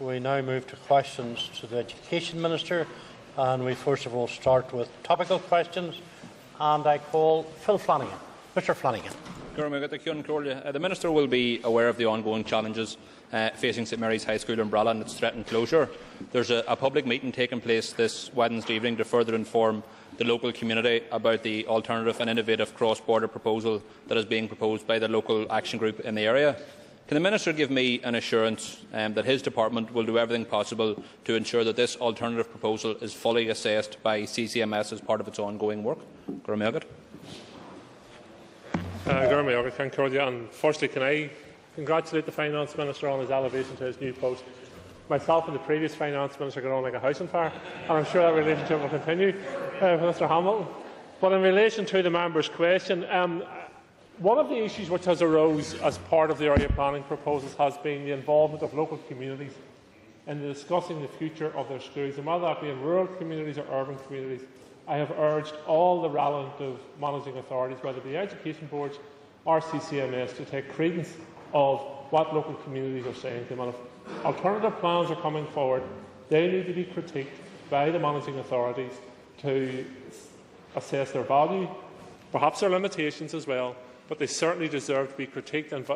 We now move to questions to the Education Minister, and we first of all start with topical questions, and I call Phil Flanagan. Mr Flanagan. The Minister will be aware of the ongoing challenges facing St Mary's High School Umbrella and its threatened closure. There is a public meeting taking place this Wednesday evening to further inform the local community about the alternative and innovative cross-border proposal that is being proposed by the local action group in the area. Can the Minister give me an assurance that his department will do everything possible to ensure that this alternative proposal is fully assessed by CCMS as part of its ongoing work? And firstly, can I congratulate the Finance Minister on his elevation to his new post. Myself and the previous Finance Minister got on like a house on fire, and I'm sure that relationship will continue with Mr Hamilton. But in relation to the member's question, one of the issues which has arose as part of the area planning proposals has been the involvement of local communities in discussing the future of their schools, and whether that be in rural communities or urban communities. I have urged all the relative managing authorities, whether it be education boards or CCMS, to take credence of what local communities are saying to them. And if alternative plans are coming forward, they need to be critiqued by the managing authorities to assess their value, perhaps their limitations as well, but they certainly deserve to be critiqued and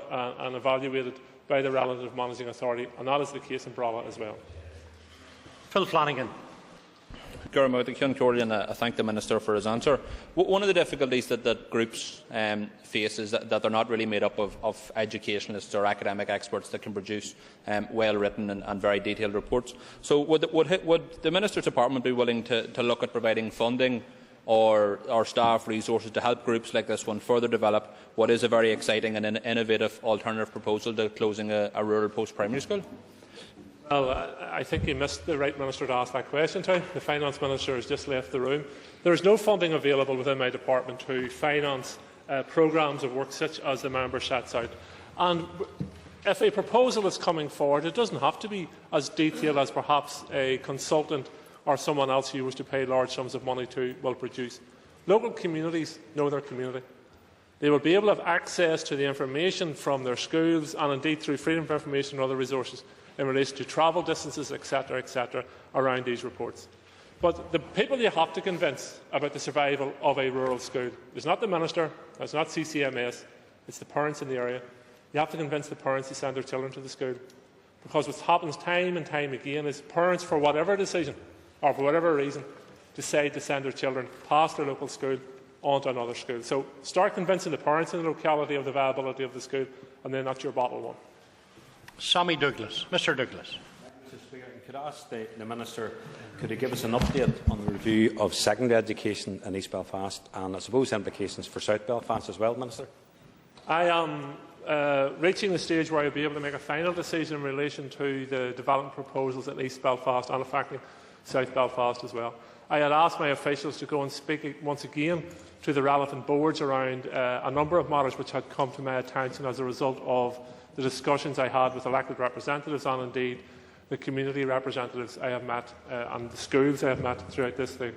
evaluated by the relative managing authority, and that is the case in Brala as well. Phil Flanagan. I thank the Minister for his answer. One of the difficulties that groups face is that they are not really made up of educationalists or academic experts that can produce well-written and very detailed reports. So would the Minister's department be willing to look at providing funding or staff resources to help groups like this one further develop what is a very exciting and innovative alternative proposal to closing a rural post-primary school? Well, I think you missed the right Minister to ask that question to. The Finance Minister has just left the room. There is no funding available within my department to finance programmes of work such as the member sets out. And if a proposal is coming forward, it doesn't have to be as detailed as perhaps a consultant or someone else who was to pay large sums of money to will produce. Local communities know their community. They will be able to have access to the information from their schools and indeed through freedom of information and other resources in relation to travel distances, etc., around these reports. But the people you have to convince about the survival of a rural school is not the Minister, it's not CCMS, it's the parents in the area. You have to convince the parents to send their children to the school. Because what happens time and time again is parents, for whatever decision or for whatever reason, decide to send their children past their local school onto another school. So start convincing the parents in the locality of the viability of the school, and then that's your bottle one. Sammy Douglas. Mr Douglas. Mr Speaker, could I ask the Minister, could he give us an update on the review of secondary education in East Belfast and I suppose implications for South Belfast as well, Minister? I am reaching the stage where I will be able to make a final decision in relation to the development proposals in East Belfast and affecting South Belfast as well. I had asked my officials to go and speak once again to the relevant boards around a number of matters which had come to my attention as a result of the discussions I had with elected representatives and indeed the community representatives I have met and the schools I have met throughout this thing.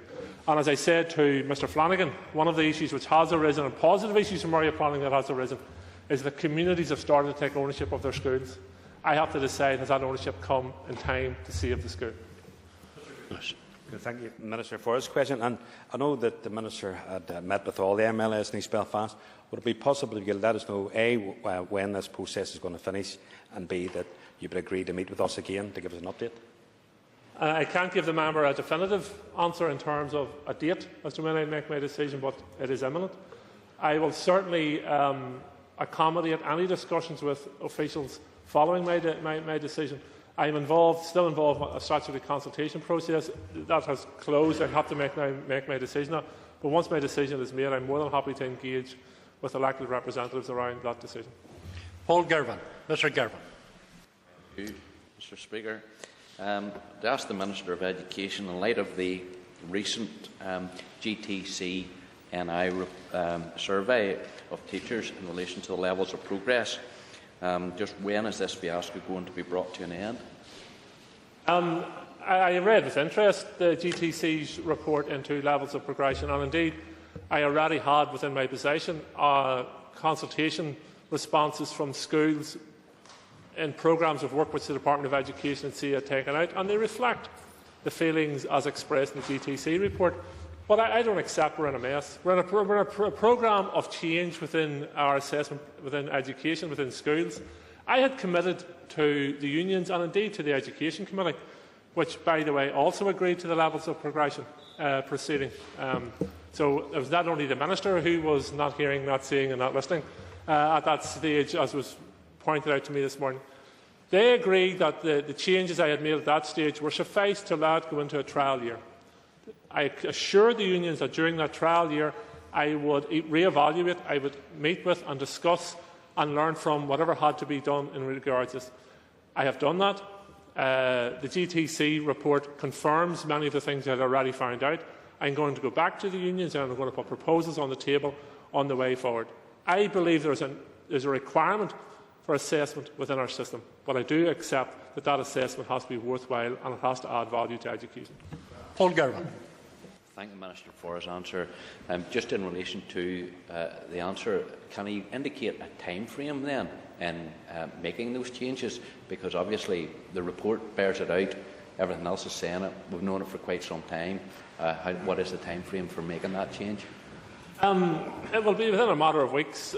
And as I said to Mr Flanagan, one of the issues which has arisen, and positive issues from area planning that has arisen, is that communities have started to take ownership of their schools. I have to decide, has that ownership come in time to save the school? Thank you, Minister, for his question. And I know that the Minister had met with all the MLAs in East Belfast. Would it be possible you could let us know, A, when this process is going to finish, and B, that you would agree to meet with us again to give us an update? I can't give the member a definitive answer in terms of a date as to when I make my decision, but it is imminent. I will certainly accommodate any discussions with officials following my decision. I am still involved in a statutory consultation process. That has closed. I have to make my decision now. But once my decision is made, I am more than happy to engage with elected representatives around that decision. Paul Girvan. Mr Girvan. Thank you, Mr Speaker. To ask the Minister of Education, in light of the recent GTC NI survey of teachers in relation to the levels of progress, just when is this fiasco going to be brought to an end? I read with interest the GTC's report into levels of progression, and indeed I already had within my possession consultation responses from schools in programmes of work which the Department of Education and CA have taken out, and they reflect the feelings as expressed in the GTC report. But I don't accept we're in a mess. We're in a programme of change within our assessment, within education, within schools. I had committed to the unions and indeed to the Education Committee, which, by the way, also agreed to the levels of progression proceeding. So it was not only the Minister who was not hearing, not seeing and not listening at that stage, as was pointed out to me this morning. They agreed that the changes I had made at that stage were suffice to allow it to go into a trial year. I assured the unions that during that trial year I would re-evaluate, I would meet with and discuss and learn from whatever had to be done in regards to this. I have done that. The GTC report confirms many of the things I had already found out. I'm going to go back to the unions and I'm going to put proposals on the table on the way forward. I believe there's a requirement for assessment within our system, but I do accept that that assessment has to be worthwhile and it has to add value to education. Paul Gervin. Thank the Minister for his answer. Just in relation to the answer, can he indicate a time frame then in making those changes? Because obviously the report bears it out, everything else is saying it, we've known it for quite some time. What is the time frame for making that change? It will be within a matter of weeks,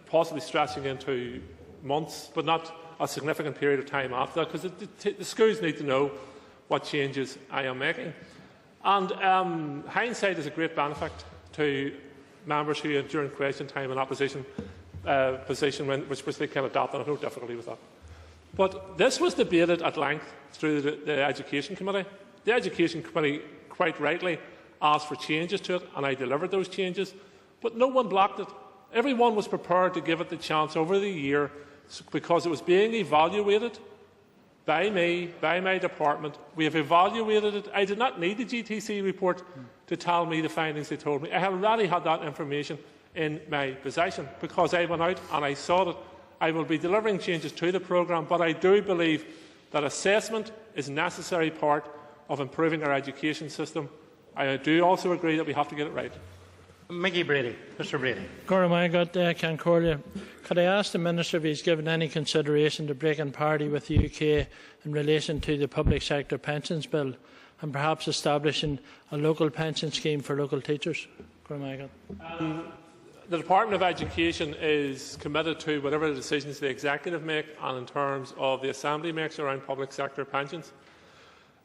possibly stretching into months, but not a significant period of time after that, because the schools need to know what changes I am making. And hindsight is a great benefit to members who, during question time, in opposition position, which they can adopt, and I have no difficulty with that. But this was debated at length through the Education Committee. The Education Committee, quite rightly, asked for changes to it, and I delivered those changes, but no one blocked it. Everyone was prepared to give it the chance over the year because it was being evaluated by me, by my department. We have evaluated it. I did not need the GTC report to tell me the findings they told me. I have already had that information in my possession because I went out and I saw it. I will be delivering changes to the programme, but I do believe that assessment is a necessary part of improving our education system. I do also agree that we have to get it right. Mickey Brady. Mr Brady. Could I ask the Minister if he has given any consideration to breaking party with the UK in relation to the public sector pensions bill and perhaps establishing a local pension scheme for local teachers? The Department of Education is committed to whatever the decisions the Executive make and in terms of the Assembly makes around public sector pensions.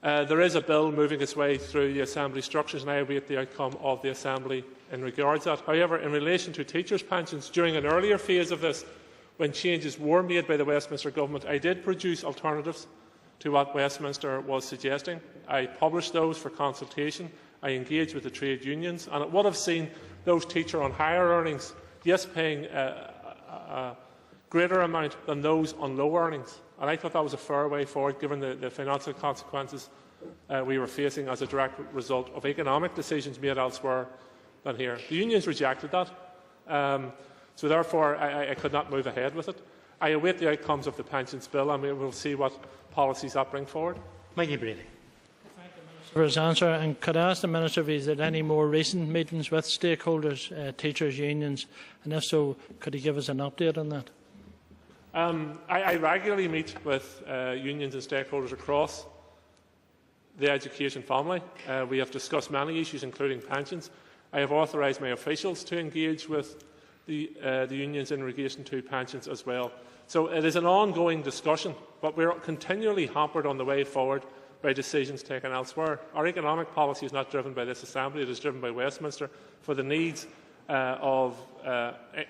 There is a bill moving its way through the Assembly structures, and I await the outcome of the Assembly in regards to that. However, in relation to teachers' pensions, during an earlier phase of this, when changes were made by the Westminster Government, I did produce alternatives to what Westminster was suggesting. I published those for consultation. I engaged with the trade unions, and it would have seen those teachers on higher earnings, yes, paying a greater amount than those on low earnings. And I thought that was a fair way forward, given the financial consequences we were facing as a direct result of economic decisions made elsewhere than here. The unions rejected that, so therefore I could not move ahead with it. I await the outcomes of the pensions bill, and we will see what policies that bring forward. Mickey Brady. For his answer, and could I ask the Minister if he has had any more recent meetings with stakeholders, teachers' unions, and if so, could he give us an update on that? I regularly meet with unions and stakeholders across the education family. We have discussed many issues, including pensions. I have authorised my officials to engage with the unions in relation to pensions as well. So it is an ongoing discussion, but we are continually hampered on the way forward by decisions taken elsewhere. Our economic policy is not driven by this Assembly, it is driven by Westminster for the needs of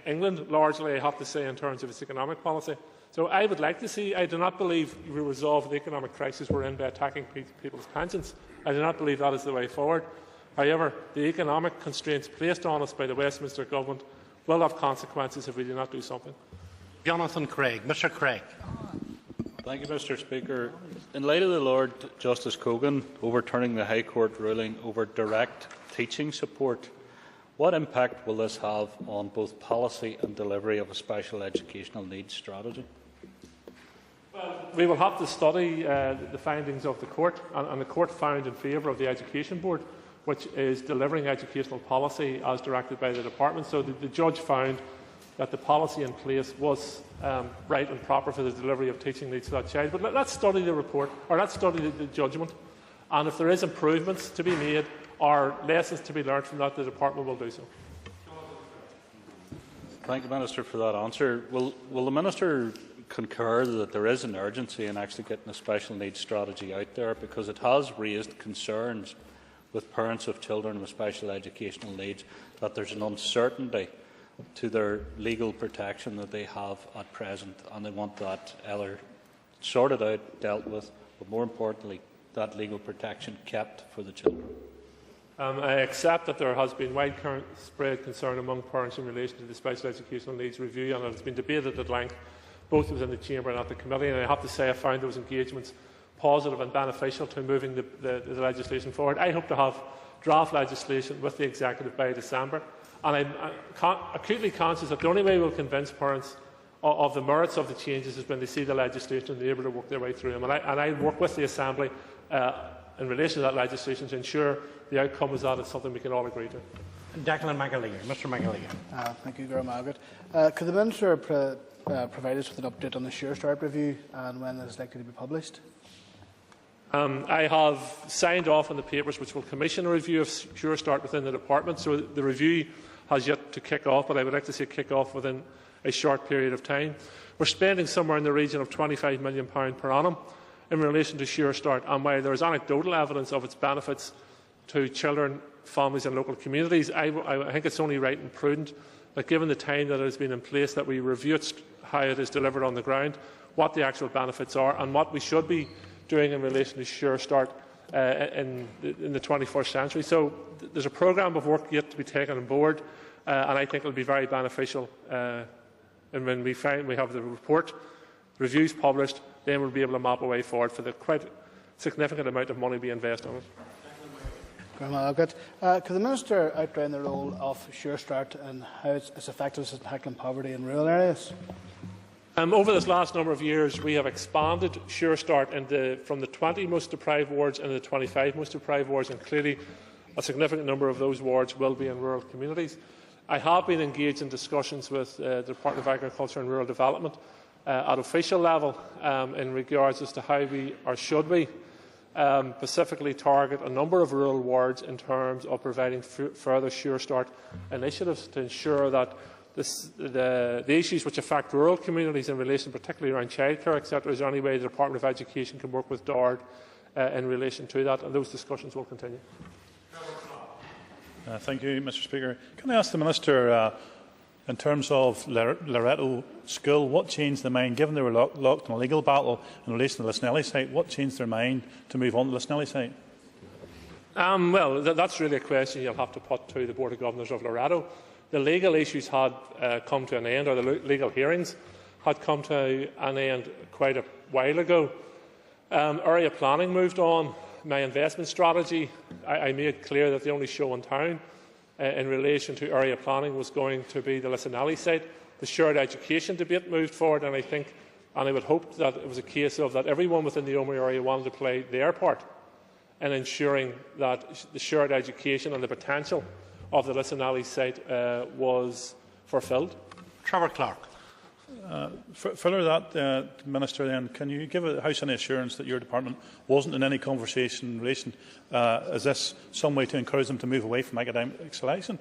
England, largely, I have to say, in terms of its economic policy. So I would like to see, I do not believe we resolve the economic crisis we're in by attacking people's pensions. I do not believe that is the way forward. However, the economic constraints placed on us by the Westminster Government will have consequences if we do not do something. Jonathan Craig. Mr Craig. Thank you, Mr Speaker. In light of the Lord Justice Cogan overturning the High Court ruling over direct teaching support, what impact will this have on both policy and delivery of a special educational needs strategy? Well, we will have to study the findings of the court, and the court found in favour of the Education Board, which is delivering educational policy as directed by the department. So the judge found that the policy in place was right and proper for the delivery of teaching needs to that child. But let's study the report, or let's study the judgment, and if there is improvements to be made or lessons to be learned from that, the Department will do so. Thank you, Minister, for that answer. Will the Minister concur that there is an urgency in actually getting a special needs strategy out there, because it has raised concerns with parents of children with special educational needs that there's an uncertainty to their legal protection that they have at present, and they want that either sorted out, dealt with, but more importantly, that legal protection kept for the children? I accept that there has been widespread concern among parents in relation to the special educational needs review, and it has been debated at length both within the Chamber and at the Committee, and I have to say I found those engagements positive and beneficial to moving the legislation forward. I hope to have draft legislation with the Executive by December, and I'm acutely conscious that the only way we'll convince parents of the merits of the changes is when they see the legislation and they're able to work their way through them. And I work with the Assembly in relation to that legislation to ensure the outcome is that it's something we can all agree to. Declan McAleer. Mr McAleer. Thank you, Guru Margaret. Could the Minister provide us with an update on the Sure Start review and when it is likely to be published? I have signed off on the papers which will commission a review of Sure Start within the Department, so the review has yet to kick off, but I would like to see it kick off within a short period of time. We're spending somewhere in the region of £25 million per annum in relation to Sure Start, and while there is anecdotal evidence of its benefits to children, families and local communities, I think it's only right and prudent that, given the time that it has been in place, that we review how it is delivered on the ground, what the actual benefits are, and what we should be doing in relation to Sure Start in the 21st century. So there's a programme of work yet to be taken on board, and I think it will be very beneficial. And when we have the report, reviews published, then we'll be able to map a way forward for the quite significant amount of money we invest on it. Could the Minister outline the role of Sure Start and how its effectiveness in tackling poverty in rural areas? Over this last number of years, we have expanded Sure Start from the 20 most deprived wards into the 25 most deprived wards, and clearly a significant number of those wards will be in rural communities. I have been engaged in discussions with the Department of Agriculture and Rural Development at official level in regards as to how we, or should we, specifically target a number of rural wards in terms of providing further Sure Start initiatives to ensure that the issues which affect rural communities in relation particularly around childcare, etc., is there any way the Department of Education can work with DARD in relation to that, and those discussions will continue. Thank you, Mr Speaker. Can I ask the Minister, in terms of Loretto School, what changed their mind, given they were locked in a legal battle in relation to the Lisnelly site, what changed their mind to move on to the Lisnelly site? Well, that's really a question you'll have to put to the Board of Governors of Loretto. The legal issues had come to an end, or the legal hearings had come to an end quite a while ago. Area planning moved on. My investment strategy, I made clear that the only show in town in relation to area planning was going to be the Lisnelly site. The shared education debate moved forward, and I would hope that it was a case of that everyone within the Omagh area wanted to play their part in ensuring that the shared education and the potential of the Lisnelly site was fulfilled. Trevor Clark. Further that, Minister, then, can you give a House any assurance that your department wasn't in any conversation in relation? Is this some way to encourage them to move away from academic selection?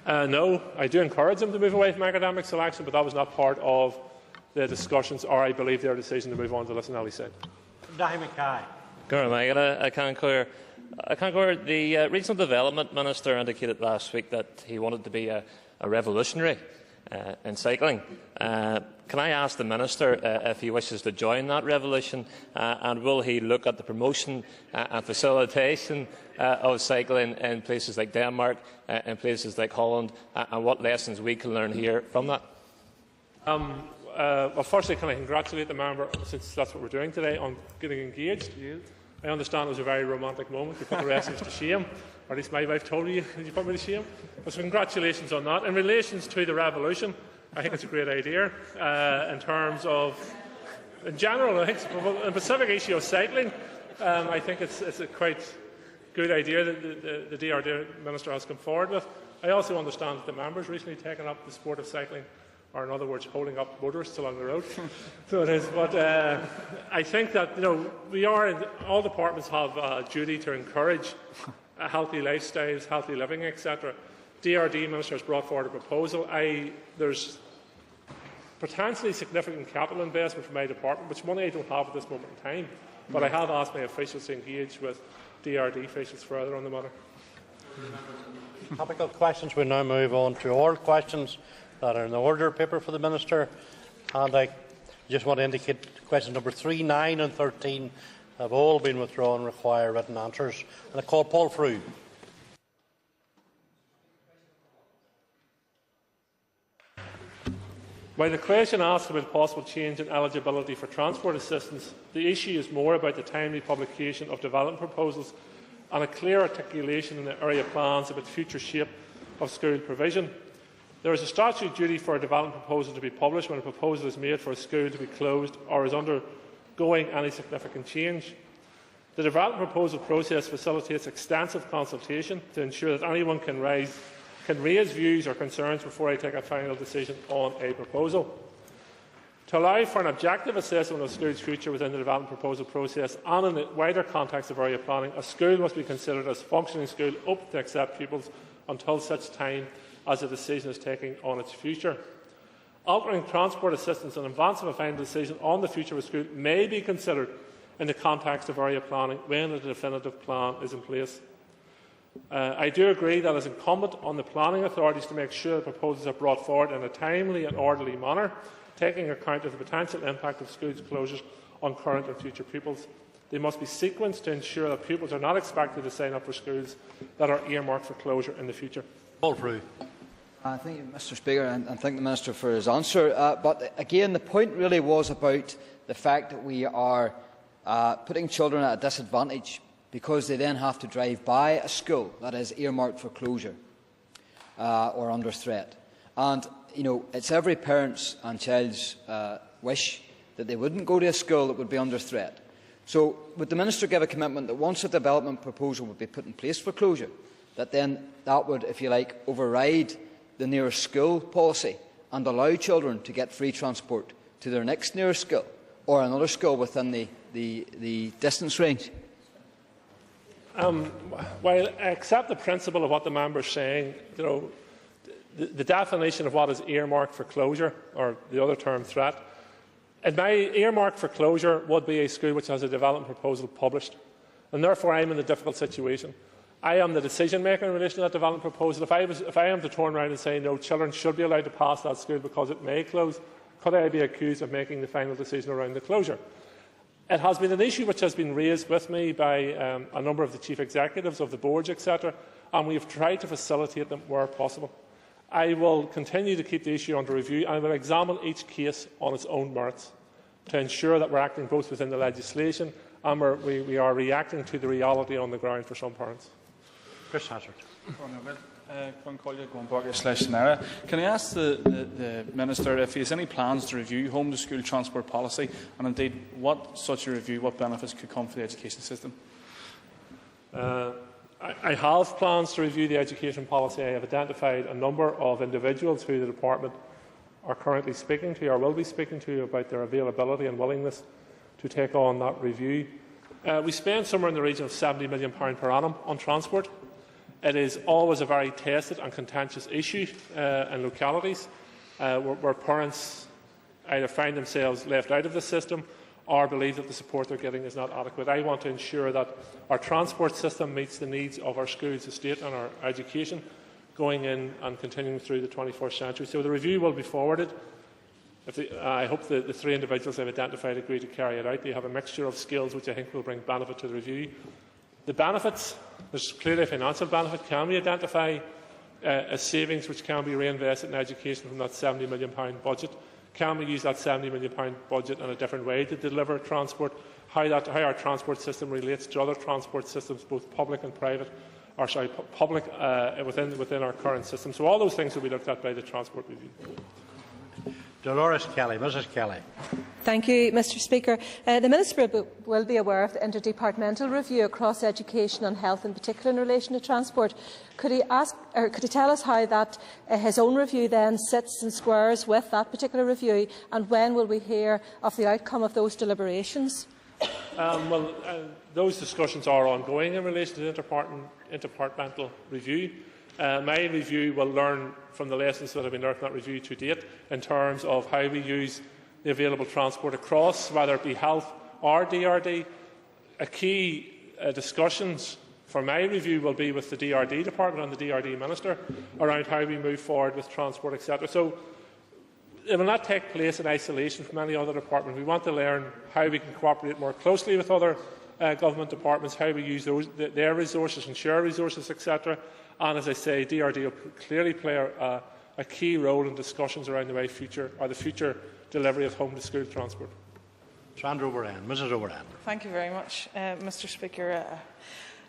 No, I do encourage them to move away from academic selection, but that was not part of the discussions, or I believe their decision to move on to the Lisnelly site. Dahi Mackay. I can't clear. The Regional Development Minister indicated last week that he wanted to be a revolutionary in cycling. Can I ask the Minister if he wishes to join that revolution, and will he look at the promotion and facilitation of cycling in places like Denmark, in places like Holland, and what lessons we can learn here from that? Well, firstly, can I congratulate the member, since that's what we're doing today, on getting engaged. I understand it was a very romantic moment. You put the rest of us to shame, or at least my wife told you you put me to shame. But so congratulations on that. In relation to the revolution, I think it's a great idea. In terms of, in general, I think the specific issue of cycling, I think it's a quite good idea that the DRD Minister has come forward with. I also understand that the members recently taken up the sport of cycling, or in other words, holding up motorists along the road. So it is. But I think that all departments have a duty to encourage healthy lifestyles, healthy living, etc. DRD Minister has brought forward a proposal. There's potentially significant capital investment from my department, which money I don't have at this moment in time. But I have asked my officials to engage with DRD officials further on the matter. Topical questions. We now move on to oral questions that are in the order paper for the Minister. And I just want to indicate questions number 3, 9 and 13 have all been withdrawn and require written answers. And I call Paul Frew. While the question asks about possible change in eligibility for transport assistance, the issue is more about the timely publication of development proposals and a clear articulation in the area plans about the future shape of school provision. There is a statutory duty for a development proposal to be published when a proposal is made for a school to be closed or is undergoing any significant change. The development proposal process facilitates extensive consultation to ensure that anyone can raise views or concerns before I take a final decision on a proposal. To allow for an objective assessment of a school's future within the development proposal process and in the wider context of area planning, a school must be considered as a functioning school open to accept pupils until such time as a decision is taken on its future. Altering transport assistance in advance of a final decision on the future of a school may be considered in the context of area planning when a definitive plan is in place. I do agree that it is incumbent on the planning authorities to make sure that proposals are brought forward in a timely and orderly manner, taking account of the potential impact of schools' closures on current and future pupils. They must be sequenced to ensure that pupils are not expected to sign up for schools that are earmarked for closure in the future. Paul Frew. Thank you, Mr. Speaker, and thank the Minister for his answer. But again, the point really was about the fact that we are putting children at a disadvantage because they then have to drive by a school that is earmarked for closure or under threat. And it's every parent's and child's wish that they wouldn't go to a school that would be under threat. So would the Minister give a commitment that once a development proposal would be put in place for closure, that then that would, if you like, override the nearest school policy and allow children to get free transport to their next nearest school or another school within the distance range? While I accept the principle of what the member is saying, the definition of what is earmarked for closure, or the other term threat, in my earmark for closure would be a school which has a development proposal published, and therefore I am in a difficult situation. I am the decision maker in relation to that development proposal. If I am to turn around and say no, children should be allowed to pass that school because it may close, could I be accused of making the final decision around the closure? It has been an issue which has been raised with me by a number of the chief executives of the boards, etc., and we have tried to facilitate them where possible. I will continue to keep the issue under review, and I will examine each case on its own merits to ensure that we are acting both within the legislation and we are reacting to the reality on the ground for some parents. Chris Hazzard. Can I ask the Minister if he has any plans to review home-to-school transport policy, and indeed what such a review, what benefits could come for the education system? I have plans to review the education policy. I have identified a number of individuals who the Department are currently speaking to or will be speaking to about their availability and willingness to take on that review. We spend somewhere in the region of £70 million per annum on transport. It is always a very tested and contentious issue in localities where parents either find themselves left out of the system or believe that the support they are getting is not adequate. I want to ensure that our transport system meets the needs of our schools, estate and our education going in and continuing through the 21st century. So the review will be forwarded. I hope the three individuals I have identified agree to carry it out. They have a mixture of skills which I think will bring benefit to the review. The benefits, there's clearly a financial benefit. Can we identify a savings which can be reinvested in education from that £70 million budget? Can we use that £70 million budget in a different way to deliver transport? How our transport system relates to other transport systems, both public and private, or sorry, public within our current system. So all those things will be looked at by the Transport Review. Dolores Kelly. Mrs. Kelly. Thank you, Mr Speaker. The Minister will be aware of the interdepartmental review across education and health, in particular in relation to transport. Could he tell us how that his own review then sits and squares with that particular review, and when will we hear of the outcome of those deliberations? Those discussions are ongoing in relation to the interdepartmental review. My review will learn from the lessons that have been learned from that review to date in terms of how we use the available transport across, whether it be health or DRD. A key discussions for my review will be with the DRD department and the DRD minister around how we move forward with transport, etc. So it will not take place in isolation from any other department. We want to learn how we can cooperate more closely with other government departments, how we use their resources and share resources, etc. And as I say, DRD will clearly play a key role in discussions around the future delivery of home-to-school transport. Sandra O'Brien. Mrs O'Brien. Thank you very much, Mr Speaker.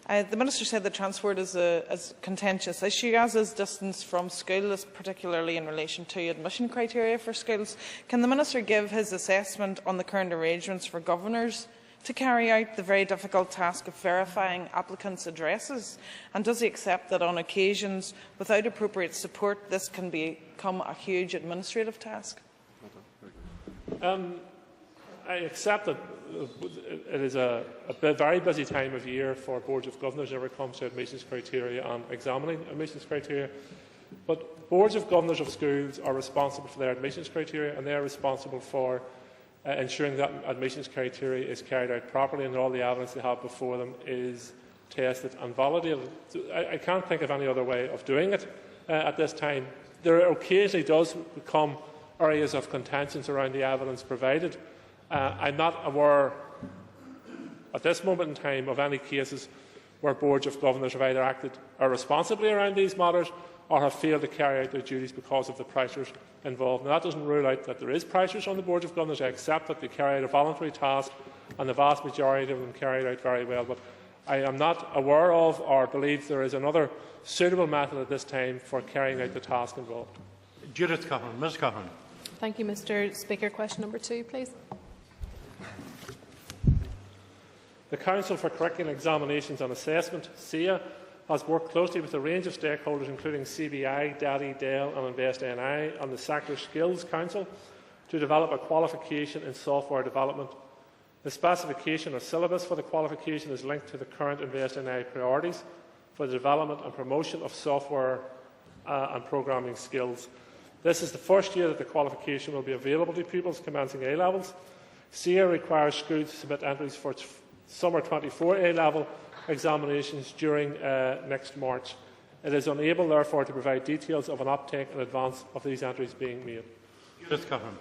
The Minister said that transport is a contentious issue, as is distance from school, particularly in relation to admission criteria for schools. Can the Minister give his assessment on the current arrangements for governors to carry out the very difficult task of verifying applicants' addresses? And does he accept that on occasions, without appropriate support, this can become a huge administrative task? I accept that it is a very busy time of year for boards of governors whenever it comes to admissions criteria and examining admissions criteria. But boards of governors of schools are responsible for their admissions criteria, and they are responsible for ensuring that admissions criteria is carried out properly and that all the evidence they have before them is tested and validated. I can't think of any other way of doing it at this time. There occasionally does become areas of contention around the evidence provided. I'm not aware at this moment in time of any cases where boards of governors have either acted irresponsibly around these matters or have failed to carry out their duties because of the pressures involved. Now, that doesn't rule out that there is pressures on the boards of governors. I accept that they carry out a voluntary task, and the vast majority of them carry it out very well. But I am not aware of or believe there is another suitable method at this time for carrying out the task involved. Judith Coughlin. Ms Coughlin. Thank you, Mr Speaker. Question number 2, please. The Council for Curriculum Examinations and Assessment, CEA, has worked closely with a range of stakeholders, including CBI, DADI, DEL and InvestNI, and the Sector Skills Council, to develop a qualification in software development. The specification or syllabus for the qualification is linked to the current InvestNI priorities for the development and promotion of software and programming skills. This is the first year that the qualification will be available to pupils commencing A-levels. CEA requires schools to submit entries for its summer 24 A-level examinations during next March. It is unable, therefore, to provide details of an uptake in advance of these entries being made. Judith Coughlin.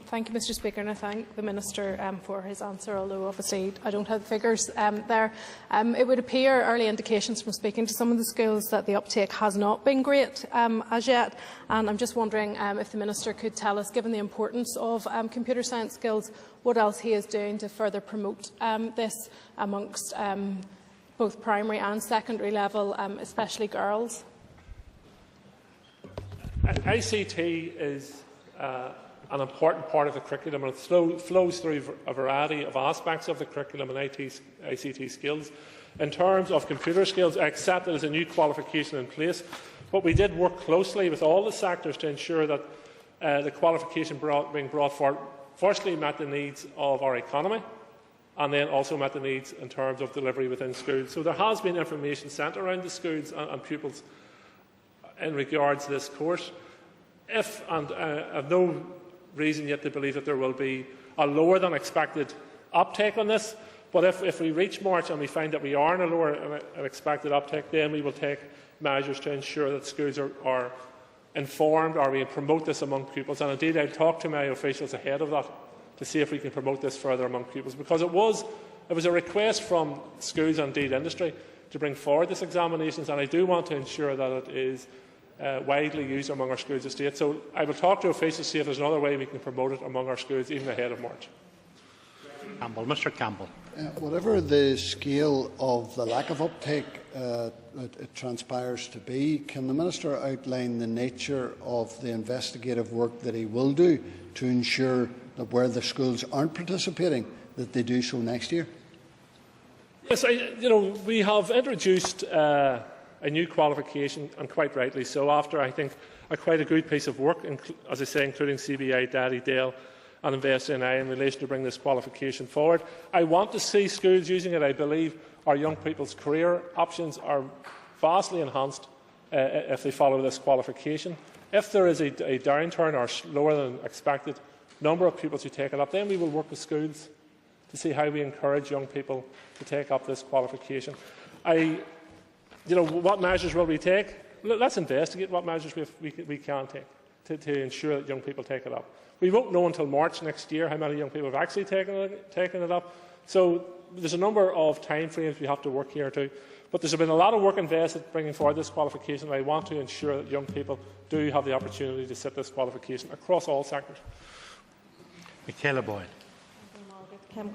Thank you, Mr Speaker, and I thank the Minister for his answer, although obviously I don't have the figures there. It would appear early indications from speaking to some of the schools that the uptake has not been great as yet, and I'm just wondering if the Minister could tell us, given the importance of computer science skills, what else he is doing to further promote this amongst both primary and secondary level, especially girls. ICT is an important part of the curriculum, and it flows through a variety of aspects of the curriculum and ICT skills. In terms of computer skills, I accept there is a new qualification in place, but we did work closely with all the sectors to ensure that the qualification being brought forward firstly met the needs of our economy, and then also met the needs in terms of delivery within schools. So there has been information sent around the schools and pupils in regards to this course. I have no reason yet to believe that there will be a lower than expected uptake on this, but if we reach March and we find that we are in a lower than expected uptake, then we will take measures to ensure that schools are informed, or we promote this among pupils. And indeed, I'll talk to my officials ahead of that to see if we can promote this further among pupils, because it was a request from schools and indeed industry to bring forward this examinations, and I do want to ensure that it is widely used among our schools estate. So I will talk to officials to see if there is another way we can promote it among our schools even ahead of March. Campbell. Mr Campbell. Whatever the scale of the lack of uptake it transpires to be, can the Minister outline the nature of the investigative work that he will do to ensure that where the schools aren't participating, that they do so next year? Yes, we have introduced a new qualification, and quite rightly so, after, I think, quite a good piece of work, as I say, including CBI, Daddy, Dale and InvestNI in relation to bring this qualification forward. I want to see schools using it. I believe our young people's career options are vastly enhanced if they follow this qualification. If there is a downturn or lower than expected number of pupils who take it up, then we will work with schools to see how we encourage young people to take up this qualification. What measures will we take? Let's investigate what measures we can take to ensure that young people take it up. We won't know until March next year how many young people have actually taken it up. So there's a number of time frames we have to work here too. But there's been a lot of work invested bringing forward this qualification, and I want to ensure that young people do have the opportunity to sit this qualification across all sectors. Michaela Boyd. Can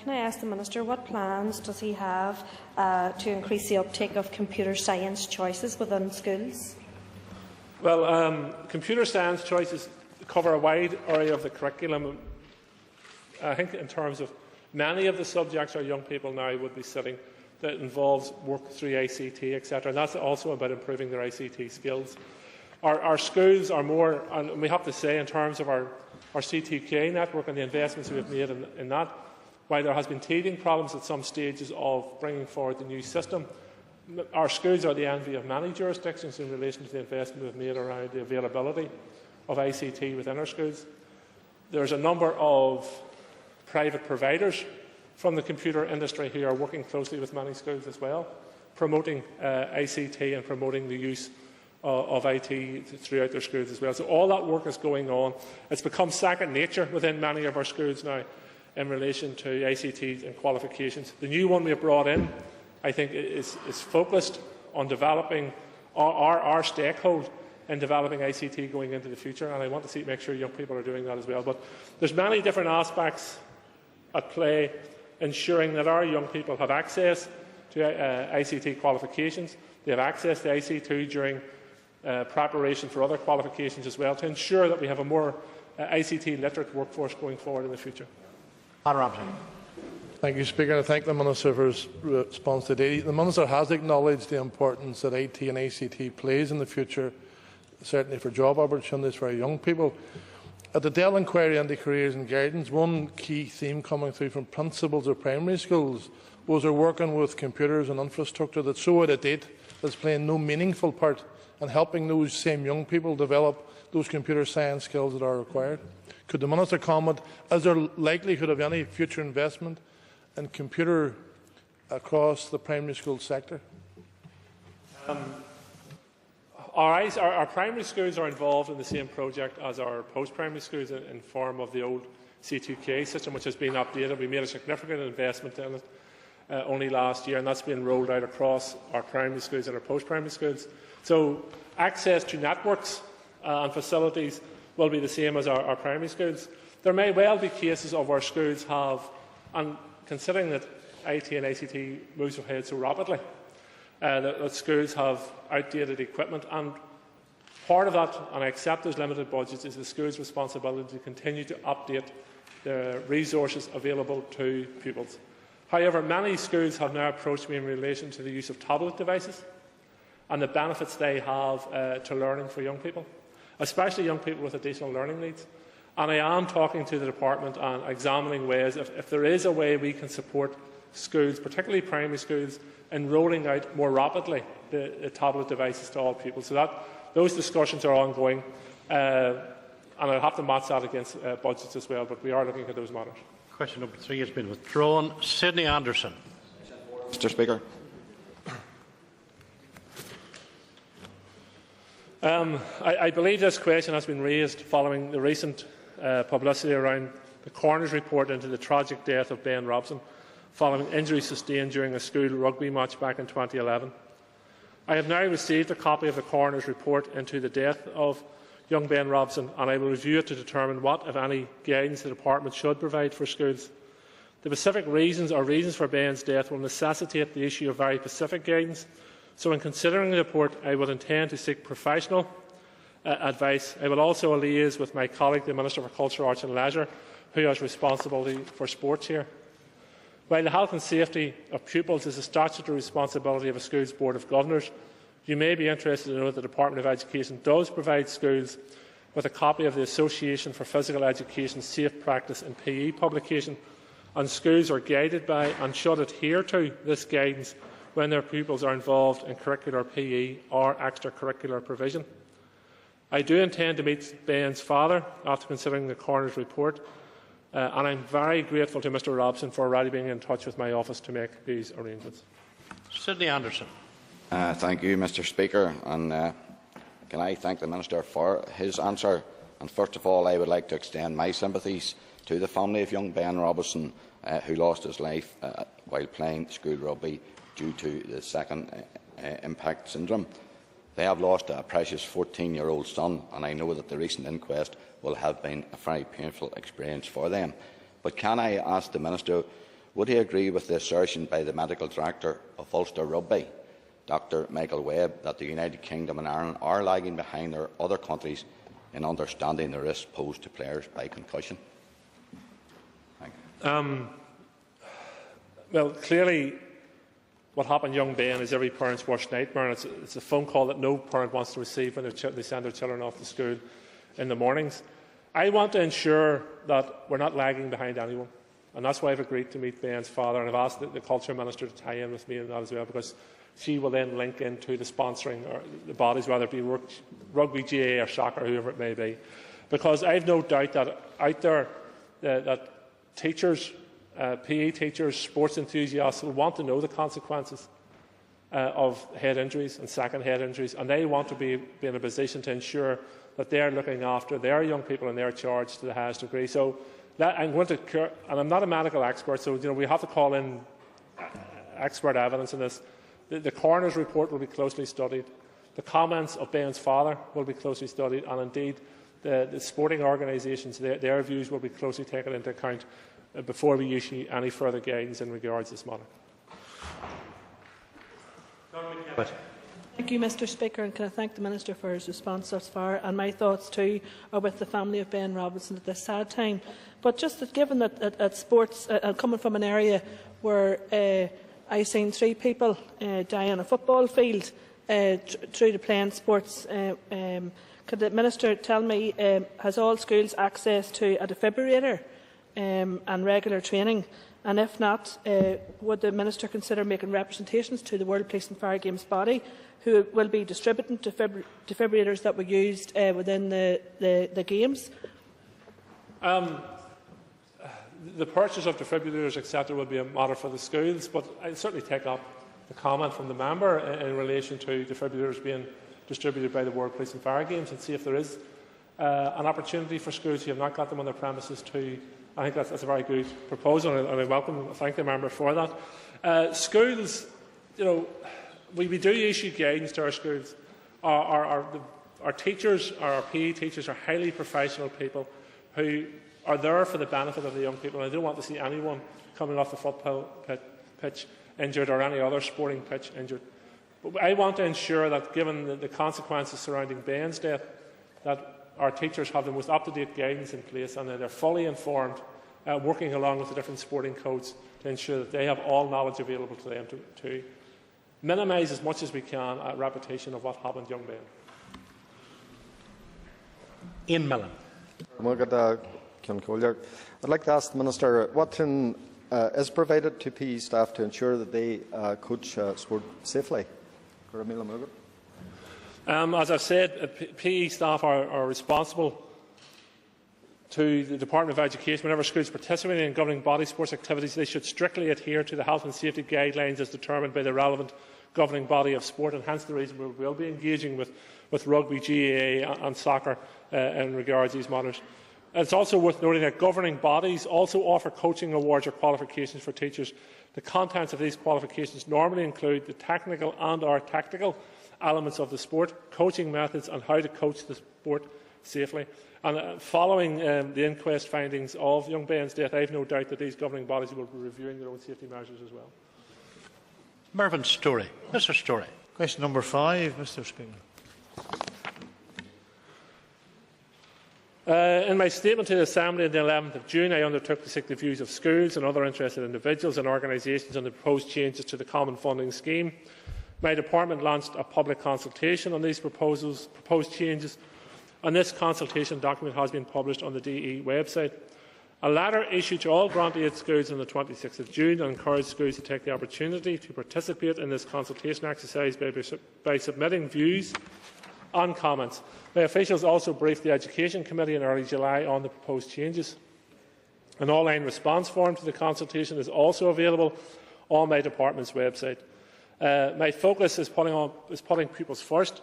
I ask the Minister what plans does he have to increase the uptake of computer science choices within schools? Well, computer science choices cover a wide area of the curriculum. I think in terms of many of the subjects our young people now would be sitting that involves work through ACT, etc. And that's also about improving their ACT skills. Our schools are more, and we have to say in terms of our CTK network and the investments we have made in that, while there has been teething problems at some stages of bringing forward the new system, our schools are the envy of many jurisdictions in relation to the investment we've made around the availability of ICT within our schools. There's a number of private providers from the computer industry who are working closely with many schools as well, promoting ICT and promoting the use of IT throughout their schools as well. So all that work is going on. It's become second nature within many of our schools now in relation to ICT and qualifications. The new one we have brought in, I think, is focused on developing our stakehold in developing ICT going into the future, and I want to make sure young people are doing that as well. But there's many different aspects at play ensuring that our young people have access to ICT qualifications. They have access to ICT during preparation for other qualifications as well, to ensure that we have a more ICT literate workforce going forward in the future. Thank you, Speaker. I thank the Minister for his response today. The Minister has acknowledged the importance that IT and ICT plays in the future, certainly for job opportunities for our young people. At the Dell inquiry into careers and guidance, one key theme coming through from principals of primary schools was their working with computers and infrastructure that's so out of date that it's playing no meaningful part in helping those same young people develop those computer science skills that are required. Could the Minister comment, is there likelihood of any future investment in computer across the primary school sector? Our primary schools are involved in the same project as our post-primary schools in form of the old C2K system, which has been updated. We made a significant investment in it only last year, and that's been rolled out across our primary schools and our post-primary schools. So access to networks and facilities will be the same as our primary schools. There may well be cases of our schools have, and considering that IT and ICT moves ahead so rapidly, that schools have outdated equipment, and part of that, and I accept those limited budgets, is the school's responsibility to continue to update the resources available to pupils. However, many schools have now approached me in relation to the use of tablet devices and the benefits they have to learning for young people, especially young people with additional learning needs. And I am talking to the department and examining ways, if there is a way we can support schools, particularly primary schools, in rolling out more rapidly the tablet devices to all pupils. So those discussions are ongoing, and I'll have to match that against budgets as well, but we are looking at those matters. Question number 3 has been withdrawn. Sidney Anderson. Mr. Speaker. I believe this question has been raised following the recent publicity around the coroner's report into the tragic death of Ben Robson following injuries sustained during a school rugby match back in 2011. I have now received a copy of the coroner's report into the death of young Ben Robson, and I will review it to determine what, if any, guidance the department should provide for schools. The specific reasons for Ben's death will necessitate the issue of very specific guidance, so in considering the report I will intend to seek professional advice. I will also liaise with my colleague, the Minister for Culture, Arts and Leisure, who has responsibility for sports here. While the health and safety of pupils is a statutory responsibility of a school's Board of Governors, you may be interested to know that the Department of Education does provide schools with a copy of the Association for Physical Education Safe Practice in PE publication, and schools are guided by and should adhere to this guidance when their pupils are involved in curricular PE or extracurricular provision. I do intend to meet Ben's father after considering the coroner's report, and I am very grateful to Mr Robson for already being in touch with my office to make these arrangements. Sidney Anderson. Thank you, Mr Speaker, and can I thank the Minister for his answer. And first of all, I would like to extend my sympathies to the family of young Ben Robinson, who lost his life while playing school rugby due to the second impact syndrome. They have lost a precious 14-year-old son, and I know that the recent inquest will have been a very painful experience for them. But can I ask the Minister, would he agree with the assertion by the Medical Director of Ulster Rugby, Dr Michael Webb, that the United Kingdom and Ireland are lagging behind their other countries in understanding the risks posed to players by concussion? Thank you. Well, clearly, what happened to young Ben is every parent's worst nightmare. And it's a phone call that no parent wants to receive when they send their children off to school in the mornings. I want to ensure that we're not lagging behind anyone, and that's why I've agreed to meet Ben's father, and I've asked the Culture Minister to tie in with me in that as well, because she will then link into the sponsoring or the bodies, whether it be rugby, GAA or soccer, whoever it may be. Because I have no doubt that out there that teachers, PE teachers, sports enthusiasts will want to know the consequences of head injuries and second head injuries, and they want to be in a position to ensure that they are looking after their young people in their charge to the highest degree. So I'm going to, and I'm not a medical expert, so we have to call in expert evidence in this. The coroner's report will be closely studied. The comments of Ben's father will be closely studied, and indeed the sporting organisations, their views will be closely taken into account before we issue any further guidance in regards to this matter. Thank you, Mr Speaker, and can I thank the Minister for his response thus far. And my thoughts too are with the family of Ben Robinson at this sad time. But just that, given that at sports, coming from an area where I've seen 3 people die on a football field through the playing sports, could the Minister tell me, has all schools access to a defibrillator and regular training? And if not, would the Minister consider making representations to the World Police and Fire Games body, who will be distributing defibrillators that were used within the Games? The purchase of defibrillators, etc., will be a matter for the schools, but I certainly take up the comment from the member in relation to defibrillators being distributed by the World Police and Fire Games, and see if there is an opportunity for schools who have not got them on their premises to. I think that's a very good proposal, and I thank the member for that. Schools, we do issue guidance to our schools. Our teachers, our PE teachers, are highly professional people who are there for the benefit of the young people. And I don't want to see anyone coming off the football pitch injured, or any other sporting pitch injured. But I want to ensure that, given the consequences surrounding Ben's death, that our teachers have the most up-to-date guidance in place, and that they're fully informed, working along with the different sporting codes to ensure that they have all knowledge available to them to minimise as much as we can a repetition of what happened to young Ben. Ian Millen. I'd like to ask the Minister what is provided to PE staff to ensure that they coach sport safely. As I've said, PE staff are responsible to the Department of Education. Whenever schools participating in governing body sports activities, they should strictly adhere to the health and safety guidelines as determined by the relevant governing body of sport, and hence the reason we will be engaging with rugby, GAA and soccer in regards to these matters. It's also worth noting that governing bodies also offer coaching awards or qualifications for teachers. The contents of these qualifications normally include the technical and/or tactical elements of the sport, coaching methods and how to coach the sport safely. And following the inquest findings of young Ben's death, I have no doubt that these governing bodies will be reviewing their own safety measures as well. Mervyn Storey. Mr Storey. Question number 5, Mr Speaker. In my statement to the Assembly on the 11th of June, I undertook to seek the views of schools and other interested individuals and organisations on the proposed changes to the Common Funding Scheme. My department launched a public consultation on these proposed changes, and this consultation document has been published on the DE website. A letter issued to all grant aid schools on the 26th of June and encouraged schools to take the opportunity to participate in this consultation exercise by submitting views and comments. My officials also briefed the Education Committee in early July on the proposed changes. An online response form to the consultation is also available on my department's website. My focus is putting pupils first.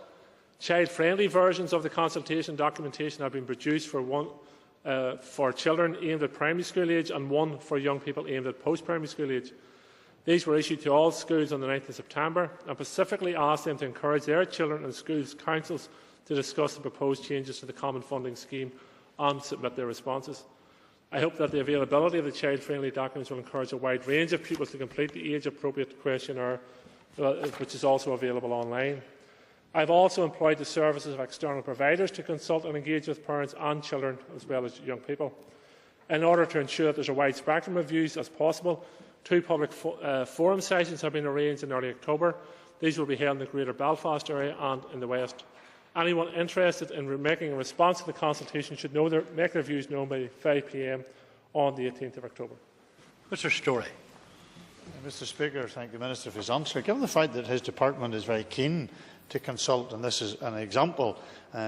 Child-friendly versions of the consultation documentation have been produced for children aimed at primary school age and one for young people aimed at post-primary school age. These were issued to all schools on the 9th of September and specifically asked them to encourage their children and schools' councils to discuss the proposed changes to the Common Funding Scheme and submit their responses. I hope that the availability of the child-friendly documents will encourage a wide range of pupils to complete the age-appropriate questionnaire, which is also available online. I have also employed the services of external providers to consult and engage with parents and children, as well as young people. In order to ensure that there is a wide spectrum of views as possible, 2 public forum sessions have been arranged in early October. These will be held in the Greater Belfast area and in the West. Anyone interested in making a response to the consultation should make their views known by 5 p.m. on the 18th of October. Mr. Story. Mr. Speaker, thank the Minister for his answer. Given the fact that his department is very keen to consult, and this is an example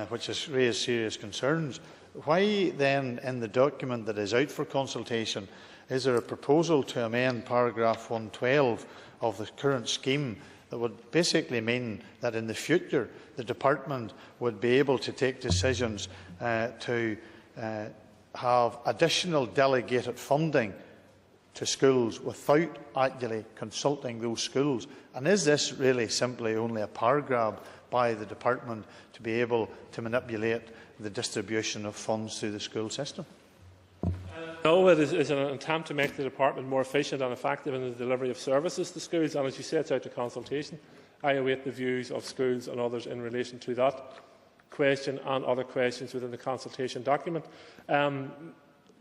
which has raised serious concerns, why then, in the document that is out for consultation, is there a proposal to amend paragraph 112 of the current scheme that would basically mean that in the future the department would be able to take decisions to have additional delegated funding to schools without actually consulting those schools? And is this really simply only a power grab by the department to be able to manipulate the distribution of funds through the school system? No, it is an attempt to make the department more efficient and effective in the delivery of services to schools, and as you say, it's out to consultation. I await the views of schools and others in relation to that question and other questions within the consultation document.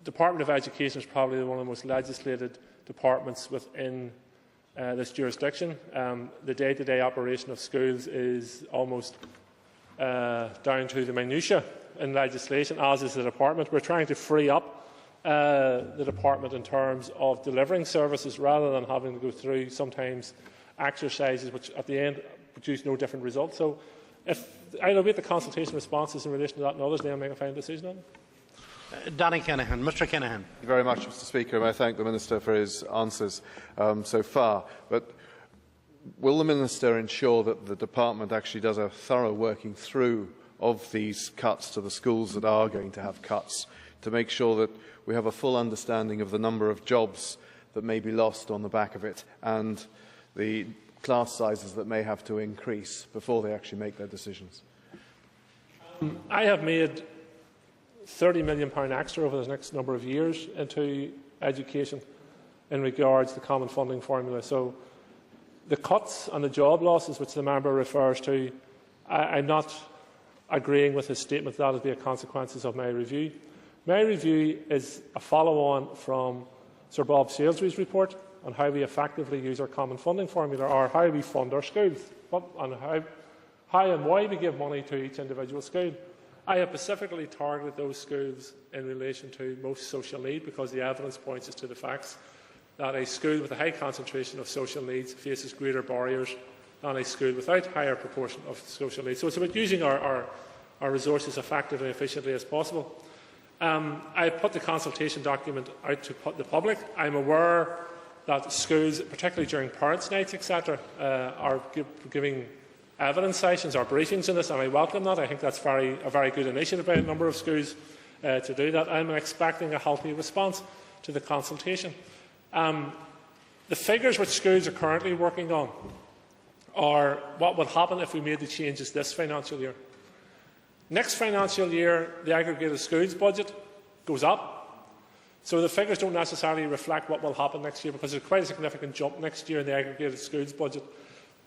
Department of Education is probably one of the most legislated departments within this jurisdiction. The day-to-day operation of schools is almost down to the minutiae in legislation, as is the department. We're trying to free up the department in terms of delivering services rather than having to go through sometimes exercises which at the end produce no different results. So I'll await the consultation responses in relation to that and others, then I'll make a final decision on it. Danny Kinahan. Mr. Kinahan. Thank you very much, Mr. Speaker, and I thank the Minister for his answers so far. But will the Minister ensure that the Department actually does a thorough working through of these cuts to the schools that are going to have cuts, to make sure that we have a full understanding of the number of jobs that may be lost on the back of it and the class sizes that may have to increase before they actually make their decisions? I have made £30 million extra over the next number of years into education in regards to the common funding formula. So the cuts and the job losses which the member refers to, I'm not agreeing with his statement that will be a consequences of my review. My review is a follow-on from Sir Bob Salisbury's report on how we effectively use our common funding formula, or how we fund our schools, and how and why we give money to each individual school. I have specifically targeted those schools in relation to most social need because the evidence points us to the facts that a school with a high concentration of social needs faces greater barriers than a school without a higher proportion of social needs. So it's about using our resources effectively and efficiently as possible. I put the consultation document out to the public. I'm aware that schools, particularly during parents' nights, etc., are giving evidence sessions or briefings on this, and I welcome that. I think that's a very good initiative by a number of schools to do that. I'm expecting a healthy response to the consultation. The figures which schools are currently working on are what would happen if we made the changes this financial year. Next financial year, the aggregated schools budget goes up. So the figures don't necessarily reflect what will happen next year, because there's quite a significant jump next year in the aggregated schools budget.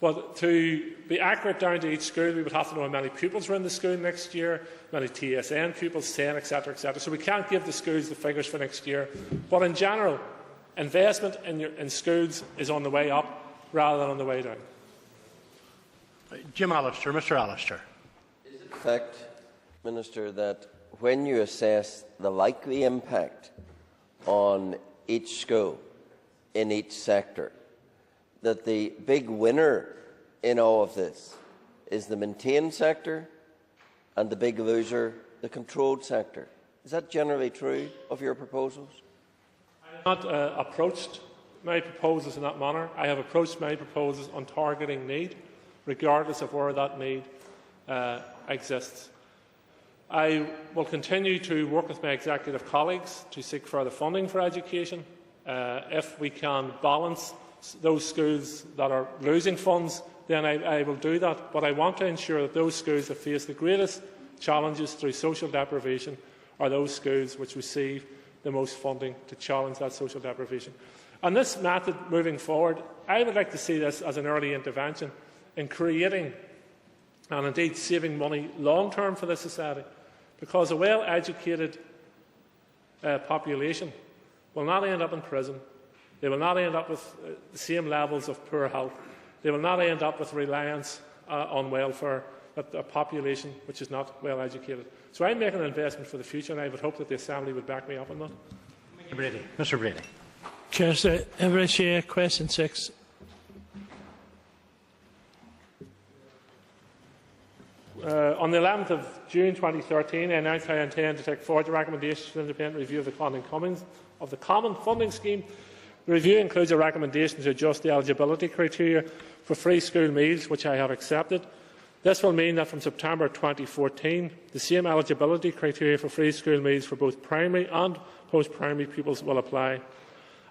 But to be accurate down to each school, we would have to know how many pupils are in the school next year, how many TSN pupils, 10, etc., etc. So we can't give the schools the figures for next year. But in general, investment in schools is on the way up rather than on the way down. Jim Allister, Mr. Allister. Is it a fact, Minister, that when you assess the likely impact on each school in each sector, that the big winner in all of this is the maintained sector and the big loser, the controlled sector? Is that generally true of your proposals? I have not approached my proposals in that manner. I have approached my proposals on targeting need, regardless of where that need exists. I will continue to work with my executive colleagues to seek further funding for education. If we can balance those schools that are losing funds, then I will do that. But I want to ensure that those schools that face the greatest challenges through social deprivation are those schools which receive the most funding to challenge that social deprivation. And this method moving forward, I would like to see this as an early intervention in creating and indeed saving money long term for this society, because a well-educated population will not end up in prison. They will not end up with the same levels of poor health. They will not end up with reliance on welfare, a population which is not well educated. So I'm making an investment for the future, and I would hope that the Assembly would back me up on that. Mr. Brady. Chair, sir, question 6. On the 11th of June 2013, I announced I intend to take forward the recommendations for an independent review of the Common Funding Scheme. The review includes a recommendation to adjust the eligibility criteria for free school meals, which I have accepted. This will mean that from September 2014, the same eligibility criteria for free school meals for both primary and post-primary pupils will apply.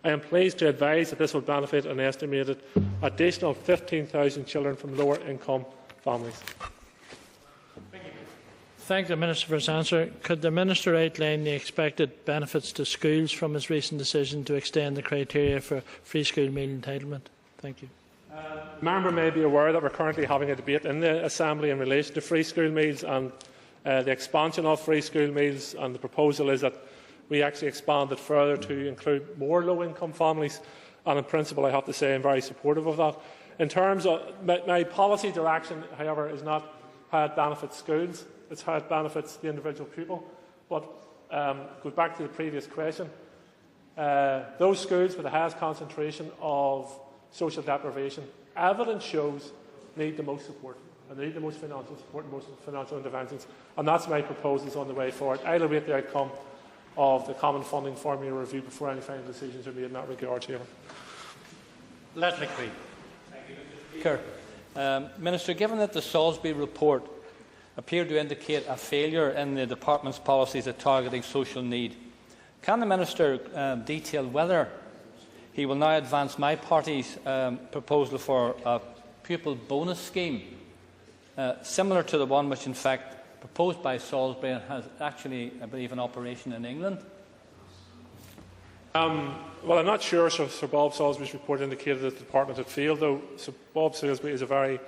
I am pleased to advise that this will benefit an estimated additional 15,000 children from lower income families. Thank the Minister for his answer. Could the Minister outline the expected benefits to schools from his recent decision to extend the criteria for free school meal entitlement? Thank you. The member may be aware that we are currently having a debate in the Assembly in relation to free school meals and the expansion of free school meals, and the proposal is that we actually expand it further to include more low-income families, and in principle I have to say I am very supportive of that. In terms of my policy direction, however, is not how it benefits schools. It's how it benefits the individual pupil. But go back to the previous question. Those schools with the highest concentration of social deprivation, evidence shows, need the most support, and they need the most financial support and most financial interventions. And that's my proposals on the way forward. I'll await the outcome of the Common Funding Formula review before any final decisions are made in that regard, Chairman. Leslie Creed. Speaker. Minister, given that the Salisbury report appeared to indicate a failure in the Department's policies at targeting social need, can the Minister detail whether he will now advance my party's proposal for a pupil bonus scheme, similar to the one which in fact proposed by Salisbury and has actually, I believe, in operation in England? Well, I'm not sure Sir Bob Salisbury's report indicated that the Department had failed, though Sir Bob Salisbury is a very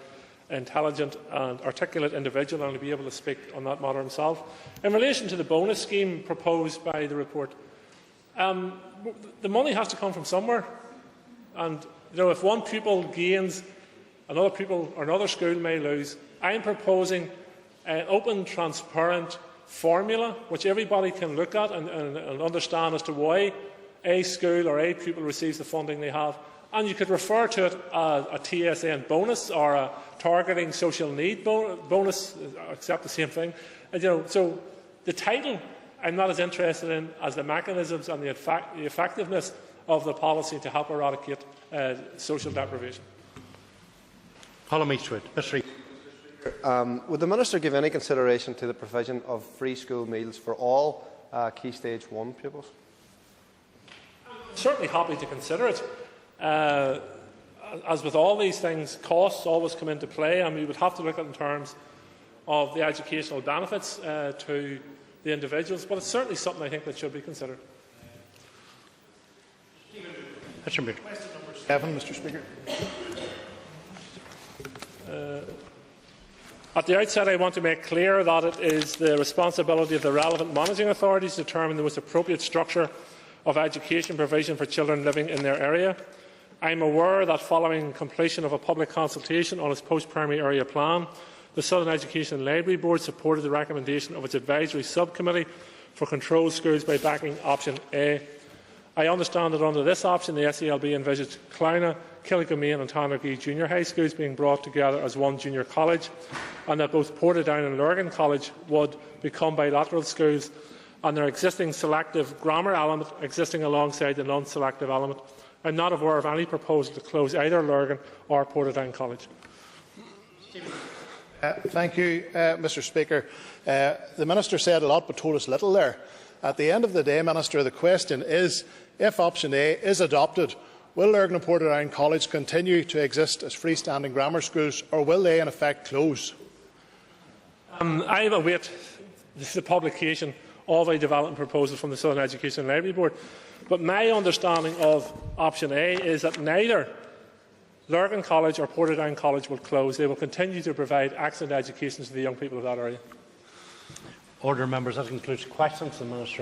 intelligent and articulate individual, and will be able to speak on that matter himself. In relation to the bonus scheme proposed by the report, the money has to come from somewhere, and if one pupil gains, another pupil or another school may lose. I am proposing an open, transparent formula which everybody can look at and understand as to why a school or a pupil receives the funding they have. And you could refer to it as a TSN bonus or a targeting social need bonus, except the same thing. So the title I'm not as interested in as the mechanisms and the effectiveness of the policy to help eradicate social deprivation. Would the Minister give any consideration to the provision of free school meals for all Key Stage 1 pupils? I'm certainly happy to consider it. As with all these things, costs always come into play, and we would have to look at it in terms of the educational benefits to the individuals, but it's certainly something I think that should be considered. Question number 7, Mr. Speaker. At the outset, I want to make clear that it is the responsibility of the relevant managing authorities to determine the most appropriate structure of education provision for children living in their area. I am aware that following completion of a public consultation on its post-primary area plan, the Southern Education and Library Board supported the recommendation of its advisory subcommittee for controlled schools by backing option A. I understand that under this option, the SELB envisaged Clowna, Killicomaine and Tannergee junior high schools being brought together as one junior college, and that both Portadown and Lurgan College would become bilateral schools, and their existing selective grammar element existing alongside the non-selective element. I am not aware of any proposal to close either Lurgan or Portadown College. Thank you, Mr. Speaker. The Minister said a lot but told us little there. At the end of the day, Minister, the question is, if option A is adopted, will Lurgan and Portadown College continue to exist as freestanding grammar schools, or will they in effect close? I await the publication of a development proposal from the Southern Education and Library Board, but my understanding of option A is that neither Lurgan College or Portadown College will close. They will continue to provide excellent education to the young people of that area. Order, members. That concludes questions to the Minister.